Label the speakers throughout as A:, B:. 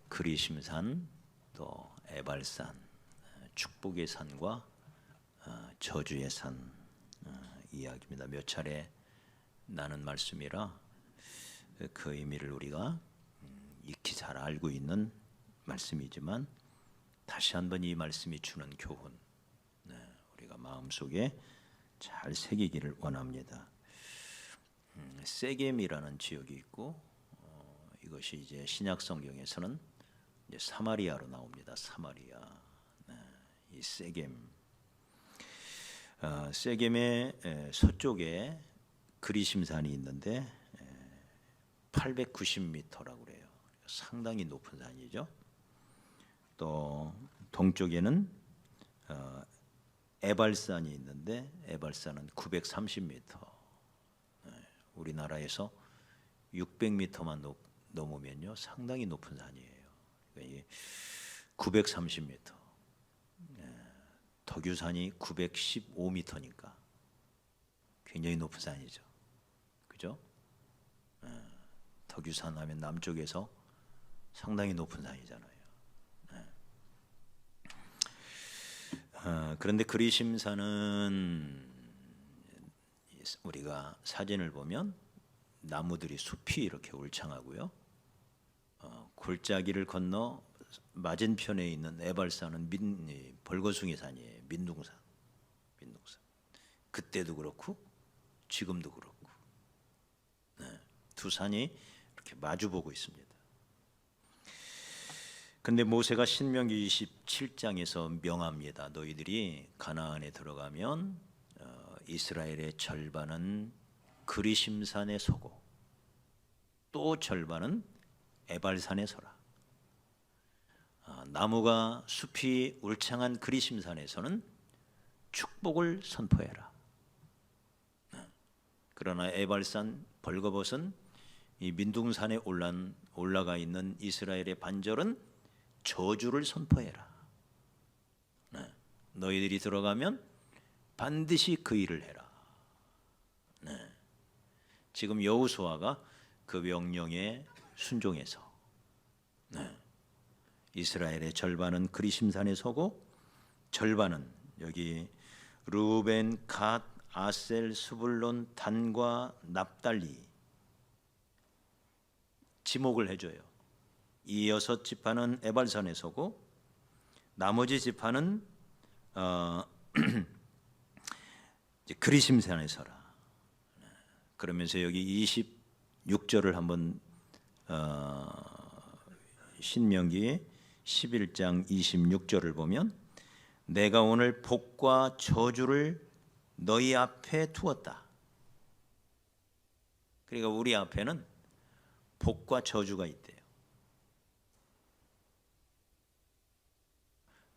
A: 그리심산 또 에발산, 축복의 산과 저주의 산 이야기입니다. 몇 차례 나눈 말씀이라 그 의미를 우리가 익히 잘 알고 있는 말씀이지만 다시 한번 이 말씀이 주는 교훈 우리가 마음속에 잘 새기기를 원합니다. 세겜이라는 지역이 있고 이것이 이제 신약 성경에서는 이제 사마리아로 나옵니다. 사마리아. 이 세겜. 세겜의 서쪽에 그리심산이 있는데 890m라고 그래요. 상당히 높은 산이죠. 또 동쪽에는 에발산이 있는데 에발산은 930m. 우리나라에서 600m만 넘으면요 상당히 높은 산이에요. 그러니까 930m. 덕유산이 915m니까 굉장히 높은 산이죠. 그죠? 덕유산 하면 남쪽에서 상당히 높은 산이잖아요. 그런데 그리심산은 우리가 사진을 보면 나무들이 숲이 이렇게 울창하고요. 골짜기를 건너 맞은편에 있는 에발산은 벌거숭이 산이에요. 민둥산. 그때도 그렇고 지금도 그렇고 두 산이 이렇게 마주보고 있습니다. 근데 모세가 신명기 27장에서 명합니다. 너희들이 가나안에 들어가면 이스라엘의 절반은 그리심산에 서고 또 절반은 에발산에 서라. 나무가 숲이 울창한 그리심산에서는 축복을 선포해라. 그러나 에발산 벌거벗은 이 민둥산에 올라가 있는 이스라엘의 반절은 저주를 선포해라. 너희들이 들어가면 반드시 그 일을 해라. 지금 여호수아가 그 명령에 순종해서 이스라엘의 절반은 그리심산에 서고 절반은 여기 르우벤, 갓, 아셀, 스불론, 단과 납달리 지목을 해줘요. 이 6지파는 에발산에 서고 나머지 지파는 그리심산에 서라. 그러면서 여기 26절을 한번 신명기 11장 26절을 보면 내가 오늘 복과 저주를 너희 앞에 두었다. 그러니까 우리 앞에는 복과 저주가 있대요.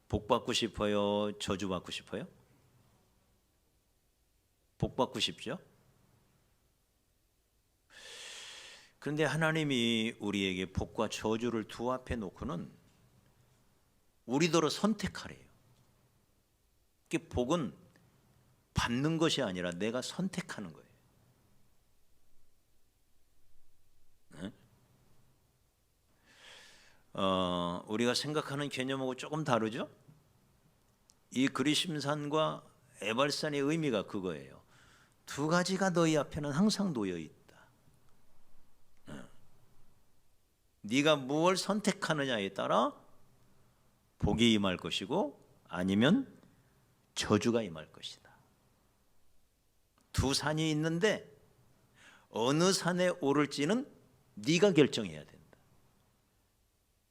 A: 복 받고 싶어요? 저주 받고 싶어요? 복 받고 싶죠? 그런데 하나님이 우리에게 복과 저주를 두 앞에 놓고는 우리더러 선택하래요. 복은 받는 것이 아니라 내가 선택하는 거예요. 우리가 생각하는 개념하고 조금 다르죠? 이 그리심산과 에발산의 의미가 그거예요. 두 가지가 너희 앞에는 항상 놓여 있다. 네가 무엇을 선택하느냐에 따라 복이 임할 것이고 아니면 저주가 임할 것이다. 두 산이 있는데 어느 산에 오를지는 네가 결정해야 된다.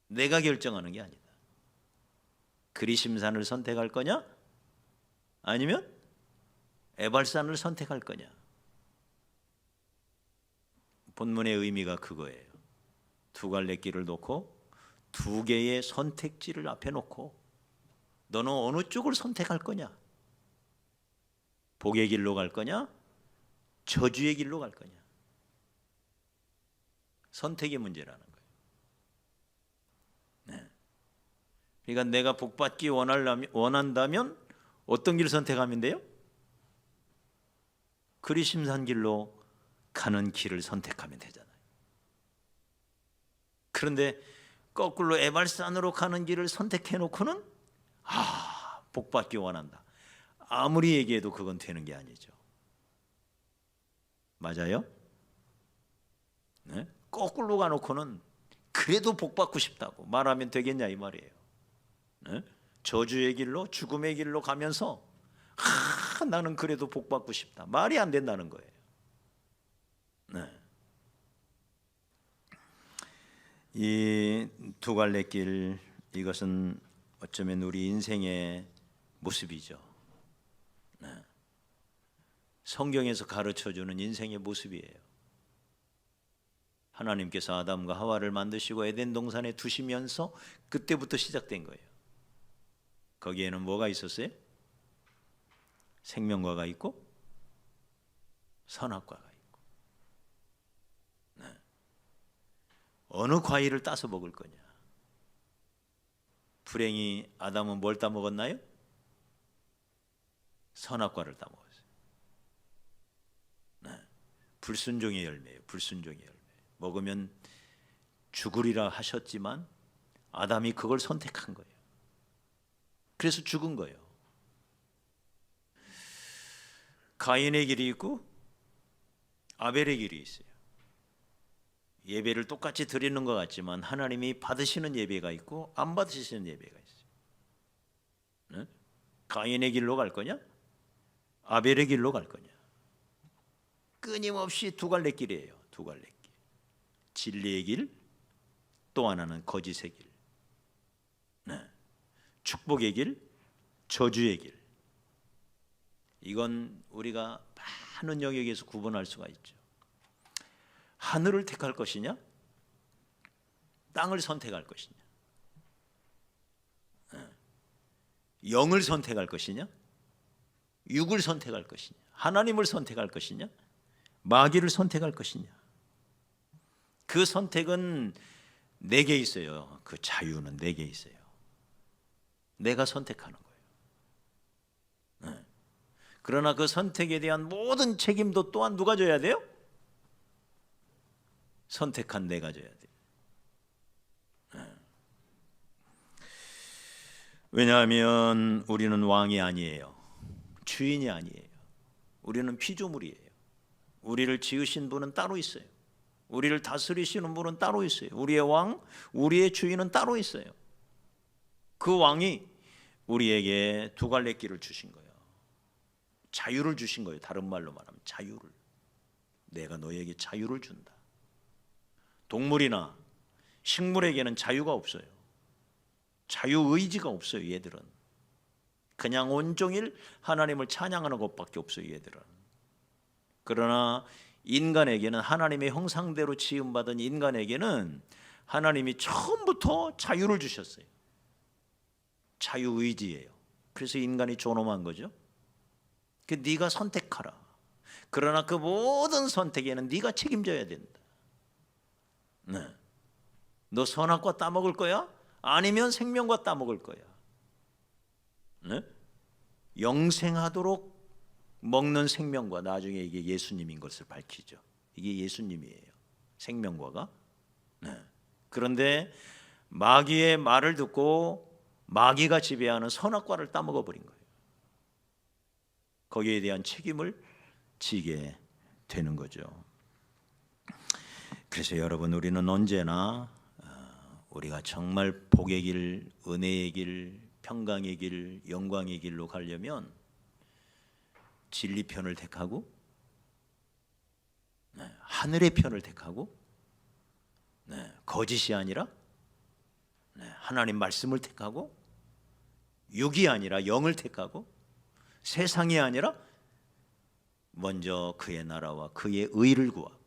A: 내가 결정하는 게 아니다. 그리심산을 선택할 거냐? 아니면 에발산을 선택할 거냐? 본문의 의미가 그거예요. 두 갈래 길을 놓고 두 개의 선택지를 앞에 놓고 너는 어느 쪽을 선택할 거냐? 복의 길로 갈 거냐? 저주의 길로 갈 거냐? 선택의 문제라는 거예요. 그러니까 내가 복받기 원한다면 어떤 길을 선택하면 돼요? 그리심산 길로 가는 길을 선택하면 되잖아요. 그런데 거꾸로 에발산으로 가는 길을 선택해 놓고는 복받기 원한다. 아무리 얘기해도 그건 되는 게 아니죠. 맞아요? 네? 거꾸로 가놓고는 그래도 복받고 싶다고 말하면 되겠냐 이 말이에요. 네? 저주의 길로, 죽음의 길로 가면서 나는 그래도 복받고 싶다. 말이 안 된다는 거예요. 네. 이 두 갈래 길, 이것은 어쩌면 우리 인생의 모습이죠. 네. 성경에서 가르쳐주는 인생의 모습이에요. 하나님께서 아담과 하와를 만드시고 에덴 동산에 두시면서 그때부터 시작된 거예요. 거기에는 뭐가 있었어요? 생명과가 있고 선악과가 있고. 네. 어느 과일을 따서 먹을 거냐? 불행히 아담은 뭘 따먹었나요? 선악과를 따먹었어요. 네. 불순종의 열매예요. 불순종의 열매. 먹으면 죽으리라 하셨지만 아담이 그걸 선택한 거예요. 그래서 죽은 거예요. 가인의 길이 있고 아벨의 길이 있어요. 예배를 똑같이 드리는 것 같지만 하나님이 받으시는 예배가 있고 안 받으시는 예배가 있어요. 네? 가인의 길로 갈 거냐? 아벨의 길로 갈 거냐? 끊임없이 두 갈래 길이에요. 두 갈래 길. 진리의 길, 또 하나는 거짓의 길. 네. 축복의 길, 저주의 길. 이건 우리가 많은 영역에서 구분할 수가 있죠. 하늘을 택할 것이냐, 땅을 선택할 것이냐, 영을 선택할 것이냐, 육을 선택할 것이냐, 하나님을 선택할 것이냐, 마귀를 선택할 것이냐. 그 선택은 내게 있어요. 그 자유는 내게 있어요. 내가 선택하는 거예요. 네. 그러나 그 선택에 대한 모든 책임도 또한 누가 져야 돼요? 선택한 내가 져야 돼요. 네. 왜냐하면 우리는 왕이 아니에요. 주인이 아니에요. 우리는 피조물이에요. 우리를 지으신 분은 따로 있어요. 우리를 다스리시는 분은 따로 있어요. 우리의 왕, 우리의 주인은 따로 있어요. 그 왕이 우리에게 두 갈래 길을 주신 거예요. 자유를 주신 거예요. 다른 말로 말하면 자유를. 내가 너에게 자유를 준다. 동물이나 식물에게는 자유가 없어요. 자유의지가 없어요. 얘들은 그냥 온종일 하나님을 찬양하는 것밖에 없어요. 얘들은. 그러나 인간에게는, 하나님의 형상대로 지음받은 인간에게는 하나님이 처음부터 자유를 주셨어요. 자유의지예요. 그래서 인간이 존엄한 거죠. 그 네가 선택하라. 그러나 그 모든 선택에는 네가 책임져야 된다. 네. 너 선악과 따먹을 거야? 아니면 생명과 따먹을 거야? 네? 영생하도록 먹는 생명과, 나중에 이게 예수님인 것을 밝히죠. 이게 예수님이에요. 생명과가. 네. 그런데 마귀의 말을 듣고 마귀가 지배하는 선악과를 따먹어 버린 거예요. 거기에 대한 책임을 지게 되는 거죠. 그래서 여러분, 우리는 언제나 우리가 정말 복의 길, 은혜의 길, 평강의 길, 영광의 길로 가려면 진리 편을 택하고, 하늘의 편을 택하고, 거짓이 아니라 하나님 말씀을 택하고, 육이 아니라 영을 택하고, 세상이 아니라 먼저 그의 나라와 그의 의를 구하고,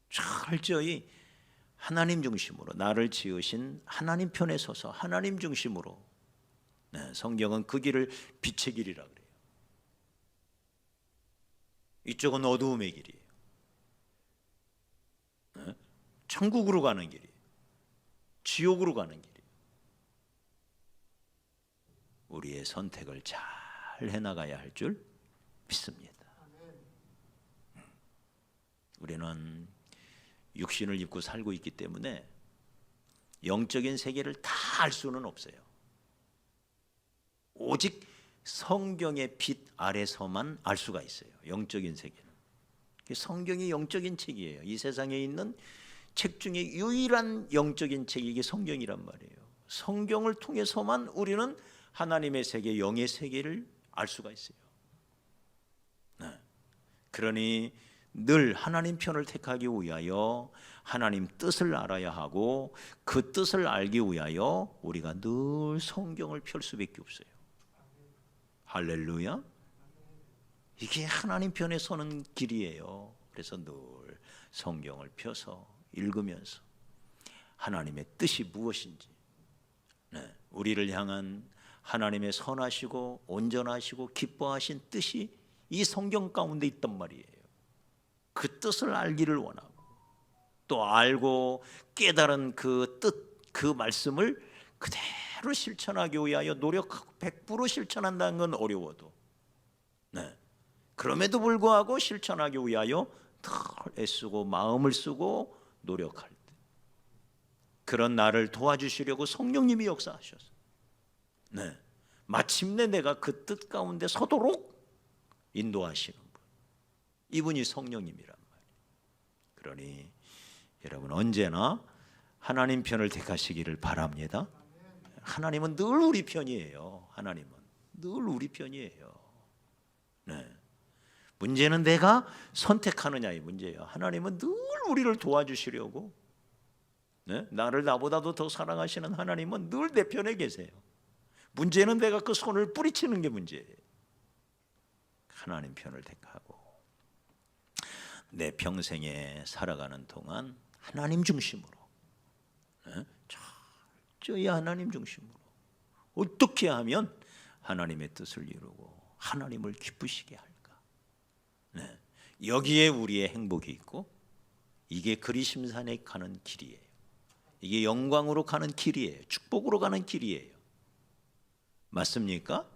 A: 철저히 하나님 중심으로, 나를 지으신 하나님 편에 서서 하나님 중심으로. 성경은 그 길을 빛의 길이라 그래요. 이쪽은 어두움의 길이에요. 천국으로 가는 길이에요. 지옥으로 가는 길이에요. 우리의 선택을 잘 해나가야 할 줄 믿습니다. 우리는 육신을 입고 살고 있기 때문에 영적인 세계를 다 알 수는 없어요. 오직 성경의 빛 아래서만 알 수가 있어요. 영적인 세계는. 성경이 영적인 책이에요. 이 세상에 있는 책 중에 유일한 영적인 책이 이게 성경이란 말이에요. 성경을 통해서만 우리는 하나님의 세계, 영의 세계를 알 수가 있어요. 네. 그러니 늘 하나님 편을 택하기 위하여 하나님 뜻을 알아야 하고, 그 뜻을 알기 위하여 우리가 늘 성경을 펼 수밖에 없어요. 할렐루야. 이게 하나님 편에 서는 길이에요. 그래서 늘 성경을 펴서 읽으면서 하나님의 뜻이 무엇인지, 우리를 향한 하나님의 선하시고 온전하시고 기뻐하신 뜻이 이 성경 가운데 있단 말이에요. 그 뜻을 알기를 원하고, 또 알고 깨달은 그 뜻, 그 말씀을 그대로 실천하기 위하여 노력하고 100% 실천한다는 건 어려워도, 그럼에도 불구하고 실천하기 위하여 더 애쓰고 마음을 쓰고 노력할 때, 그런 나를 도와주시려고 성령님이 역사하셔서 마침내 내가 그 뜻 가운데 서도록 인도하시는 분, 이분이 성령님이란 말이에요. 그러니 여러분 언제나 하나님 편을 택하시기를 바랍니다. 하나님은 늘 우리 편이에요. 하나님은 늘 우리 편이에요. 문제는 내가 선택하느냐의 문제예요. 하나님은 늘 우리를 도와주시려고, 나를 나보다도 더 사랑하시는 하나님은 늘 내 편에 계세요. 문제는 내가 그 손을 뿌리치는 게 문제예요. 하나님 편을 택하고 내 평생에 살아가는 동안 하나님 중심으로, 철저히 하나님 중심으로 어떻게 하면 하나님의 뜻을 이루고 하나님을 기쁘시게 할까? 여기에 우리의 행복이 있고, 이게 그리심산에 가는 길이에요. 이게 영광으로 가는 길이에요. 축복으로 가는 길이에요. 맞습니까?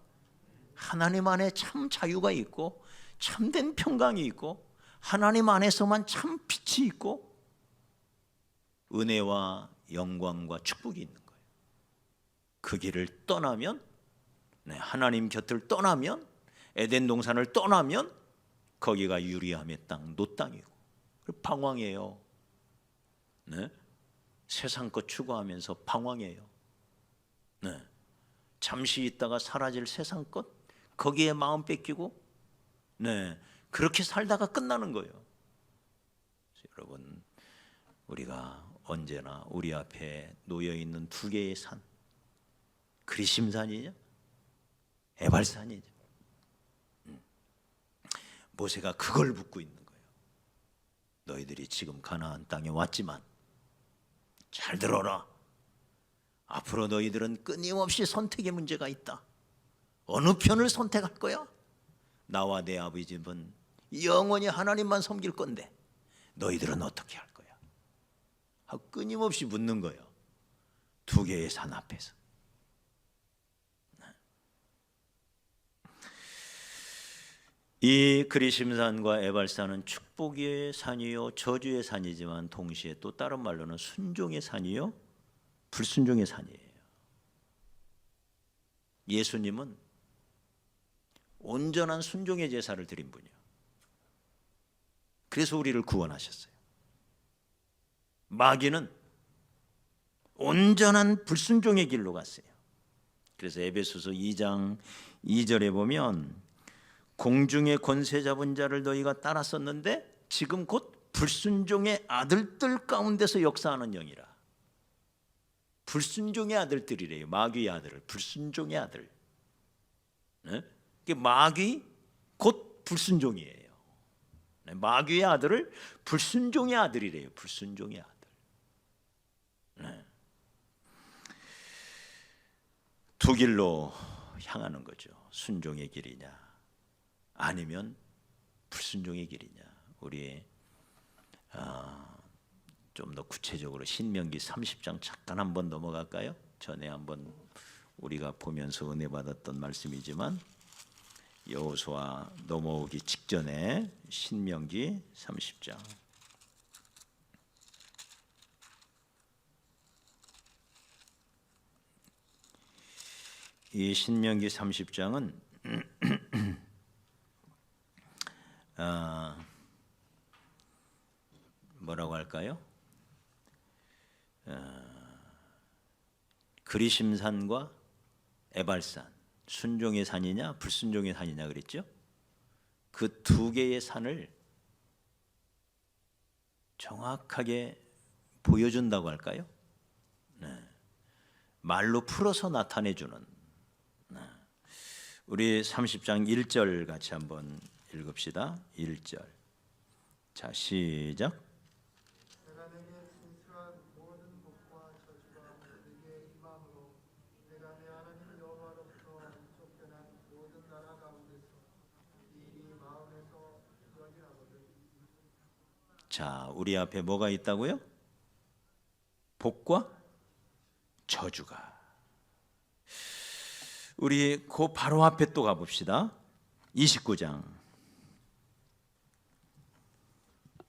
A: 하나님 안에 참 자유가 있고 참된 평강이 있고, 하나님 안에서만 참 빛이 있고 은혜와 영광과 축복이 있는 거예요. 그 길을 떠나면, 하나님 곁을 떠나면, 에덴 동산을 떠나면 거기가 유리함의 땅, 노 땅이고 방황해요. 세상 것 추구하면서 방황해요. 잠시 있다가 사라질 세상 것, 거기에 마음 뺏기고, 그렇게 살다가 끝나는 거예요. 여러분, 우리가 언제나 우리 앞에 놓여 있는 두 개의 산, 그리심산이냐, 에발산이냐. 모세가 그걸 묻고 있는 거예요. 너희들이 지금 가나안 땅에 왔지만 잘 들어라. 앞으로 너희들은 끊임없이 선택의 문제가 있다. 어느 편을 선택할 거야? 나와 내 아버지 집은 영원히 하나님만 섬길 건데 너희들은 어떻게 할 거야? 하고 끊임없이 묻는 거예요. 두 개의 산 앞에서. 이 그리심산과 에발산은 축복의 산이요 저주의 산이지만 동시에 또 다른 말로는 순종의 산이요 불순종의 산이에요. 예수님은 온전한 순종의 제사를 드린 분이에요. 그래서 우리를 구원하셨어요. 마귀는 온전한 불순종의 길로 갔어요. 그래서 에베소서 2장 2절에 보면 공중의 권세 잡은 자를 너희가 따랐었는데 지금 곧 불순종의 아들들 가운데서 역사하는 영이라. 불순종의 아들들이래요. 마귀의 아들을 불순종의 아들. 마귀 곧 불순종이에요. 마귀의 아들을 불순종의 아들이래요. 불순종의 아들. 두 길로 향하는 거죠. 순종의 길이냐 아니면 불순종의 길이냐. 우리 좀 더 구체적으로 신명기 30장 잠깐 한번 넘어갈까요? 전에 한번 우리가 보면서 은혜 받았던 말씀이지만 여호수아 넘어오기 직전에 신명기 30장 이 신명기 30장은 뭐라고 할까요? 그리심산과 에발산, 순종의 산이냐 불순종의 산이냐 그랬죠? 그 두 개의 산을 정확하게 보여준다고 할까요? 네. 말로 풀어서 나타내주는. 네. 우리 30장 1절 같이 한번 읽읍시다. 1절. 자, 시작.
B: 내가 내게 진실한 모든 복과 저주가 내게 임함으로 내가 내 하나님 여호와로부터 쫓겨난 모든 나라 가운데서 이 마음에서 부러지라거든.
A: 자, 우리 앞에 뭐가 있다고요? 복과 저주가. 우리 그 바로 앞에 또 가봅시다. 29장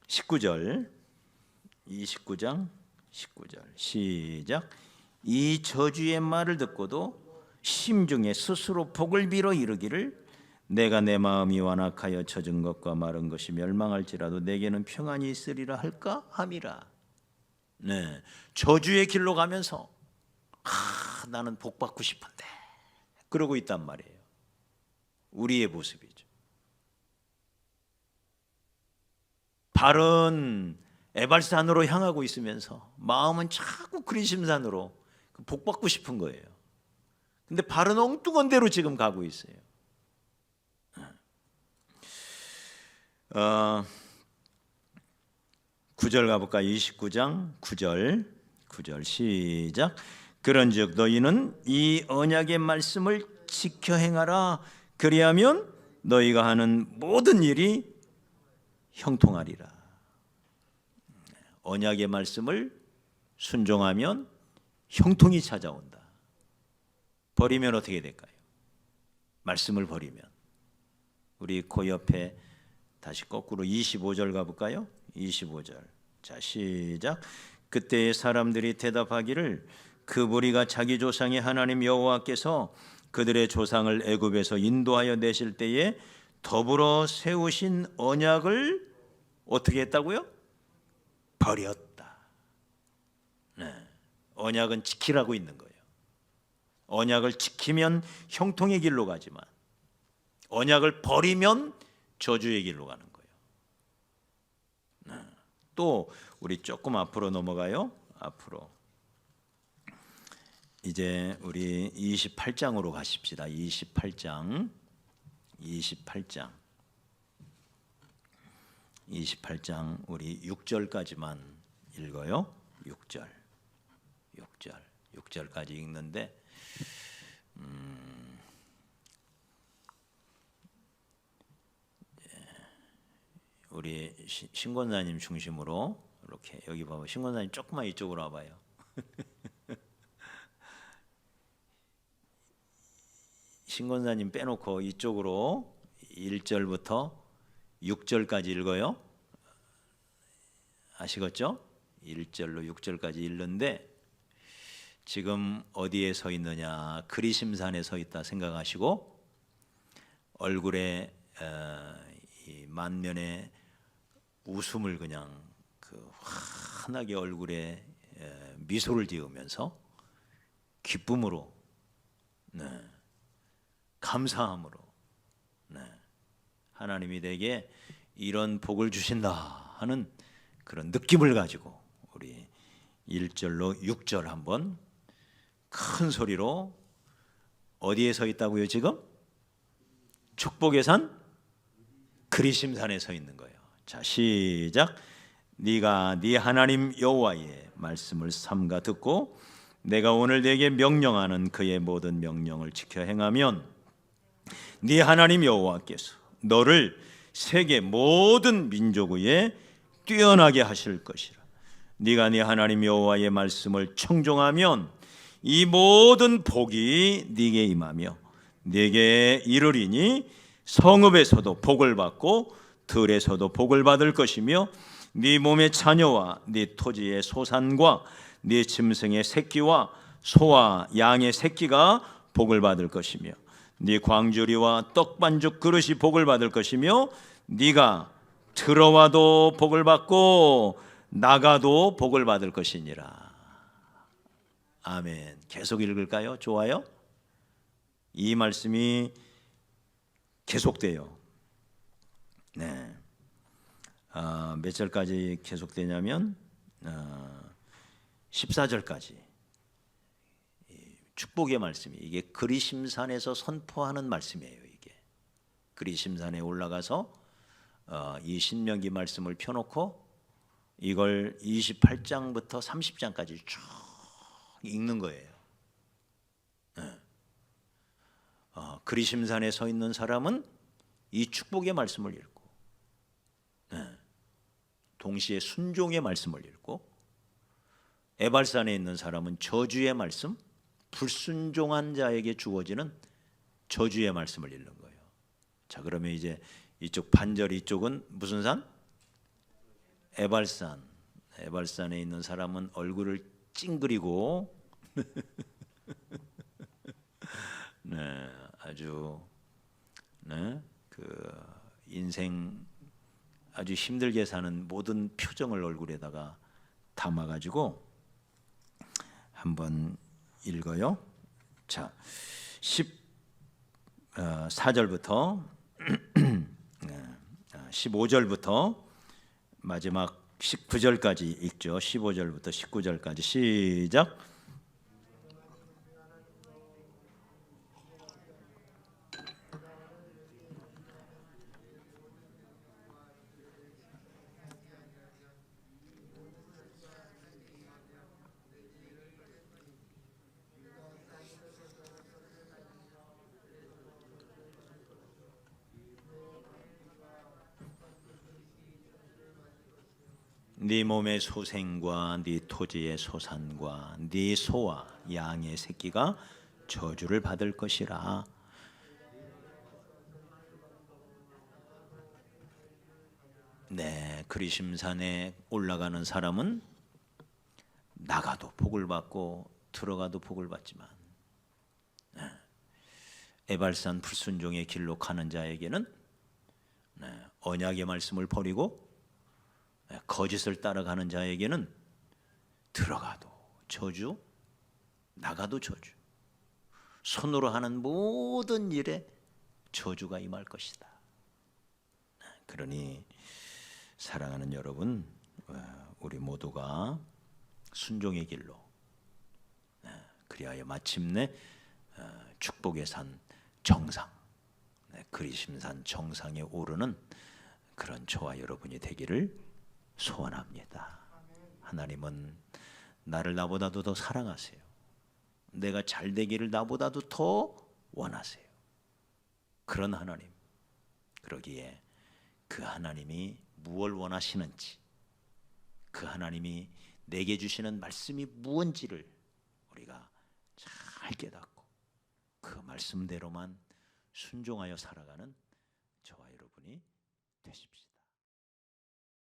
A: 19절. 29장 19절 시작. 이 저주의 말을 듣고도 심중에 스스로 복을 빌어 이르기를 내가 내 마음이 완악하여 젖은 것과 마른 것이 멸망할지라도 내게는 평안이 있으리라 할까 함이라. 네, 저주의 길로 가면서 나는 복 받고 싶은데 그러고 있단 말이에요. 우리의 모습이죠. 발은 에발산으로 향하고 있으면서 마음은 자꾸 그리심산으로 복 받고 싶은 거예요. 근데 발은 엉뚱한 데로 지금 가고 있어요. 9절 가볼까? 29장 9절 시작. 그런즉 너희는 이 언약의 말씀을 지켜 행하라. 그리하면 너희가 하는 모든 일이 형통하리라. 언약의 말씀을 순종하면 형통이 찾아온다. 버리면 어떻게 될까요? 말씀을 버리면. 우리 그 옆에 다시 거꾸로 25절 가볼까요? 25절. 자, 시작. 그때의 사람들이 대답하기를 그 무리가 자기 조상의 하나님 여호와께서 그들의 조상을 애굽에서 인도하여 내실 때에 더불어 세우신 언약을 어떻게 했다고요? 버렸다. 네. 언약은 지키라고 있는 거예요. 언약을 지키면 형통의 길로 가지만 언약을 버리면 저주의 길로 가는 거예요. 네. 또 우리 조금 앞으로 넘어가요. 앞으로 이제 우리 28장으로 가십시다. 28장 28장 우리 6절까지만 읽어요. 6절까지 읽는데 우리 신권사님 중심으로 이렇게 여기 봐봐. 신권사님 조금만 이쪽으로 와봐요. 신권사님 빼놓고 이쪽으로 1절부터 6절까지 읽어요. 아시겠죠? 1절로 6절까지 읽는데 지금 어디에 서 있느냐? 그리심산에 서 있다 생각하시고 얼굴에 이 만면에 웃음을 그냥 그 환하게 얼굴에 미소를 지으면서 기쁨으로, 네, 감사함으로, 네, 하나님이 내게 이런 복을 주신다 하는 그런 느낌을 가지고 우리 1절로 6절 한번 큰 소리로 어디에 서 있다고요? 지금 축복의 산 그리심산에 서 있는 거예요. 자, 시작. 네가 네 하나님 여호와의 말씀을 삼가 듣고 내가 오늘 네게 명령하는 그의 모든 명령을 지켜 행하면 네 하나님 여호와께서 너를 세계 모든 민족 위에 뛰어나게 하실 것이라. 네가 네 하나님 여호와의 말씀을 청종하면 이 모든 복이 네게 임하며 네게 이르리니 성읍에서도 복을 받고 들에서도 복을 받을 것이며 네 몸의 자녀와 네 토지의 소산과 네 짐승의 새끼와 소와 양의 새끼가 복을 받을 것이며 네 광주리와 떡반죽 그릇이 복을 받을 것이며 네가 들어와도 복을 받고 나가도 복을 받을 것이니라. 아멘. 계속 읽을까요? 좋아요? 이 말씀이 계속돼요. 네. 몇 절까지 계속되냐면 14절까지 축복의 말씀이, 이게 그리심산에서 선포하는 말씀이에요. 이게 그리심산에 올라가서 이 신명기 말씀을 펴놓고 이걸 28장부터 30장까지 쭉 읽는 거예요. 그리심산에 서 있는 사람은 이 축복의 말씀을 읽고, 동시에 순종의 말씀을 읽고, 에발산에 있는 사람은 저주의 말씀, 불순종한 자에게 주어지는 저주의 말씀을 읽는 거예요. 자, 그러면 이제 이쪽 반절, 이쪽은 무슨 산? 에발산. 에발산에 있는 사람은 얼굴을 찡그리고 네, 아주 그 인생 아주 힘들게 사는 모든 표정을 얼굴에다가 담아가지고 한번 읽어요. 자, 14절부터 15절부터 마지막 19절까지 읽죠. 15절부터 19절까지 시작. 네 몸의 소생과 네 토지의 소산과 네 소와 양의 새끼가 저주를 받을 것이라. 네, 그리심산에 올라가는 사람은 나가도 복을 받고 들어가도 복을 받지만, 에발산 불순종의 길로 가는 자에게는 언약의 말씀을 버리고 거짓을 따라가는 자에게는 들어가도 저주, 나가도 저주, 손으로 하는 모든 일에 저주가 임할 것이다. 그러니 사랑하는 여러분, 우리 모두가 순종의 길로, 그리하여 마침내 축복의 산 정상, 그리심산 정상에 오르는 그런 저와 여러분이 되기를 소원합니다. 하나님은 나를 나보다도 더 사랑하세요. 내가 잘 되기를 나보다도 더 원하세요. 그런 하나님, 그러기에 그 하나님이 무엇을 원하시는지, 그 하나님이 내게 주시는 말씀이 무엇인지를 우리가 잘 깨닫고 그 말씀대로만 순종하여 살아가는 저와 여러분이 되십시오.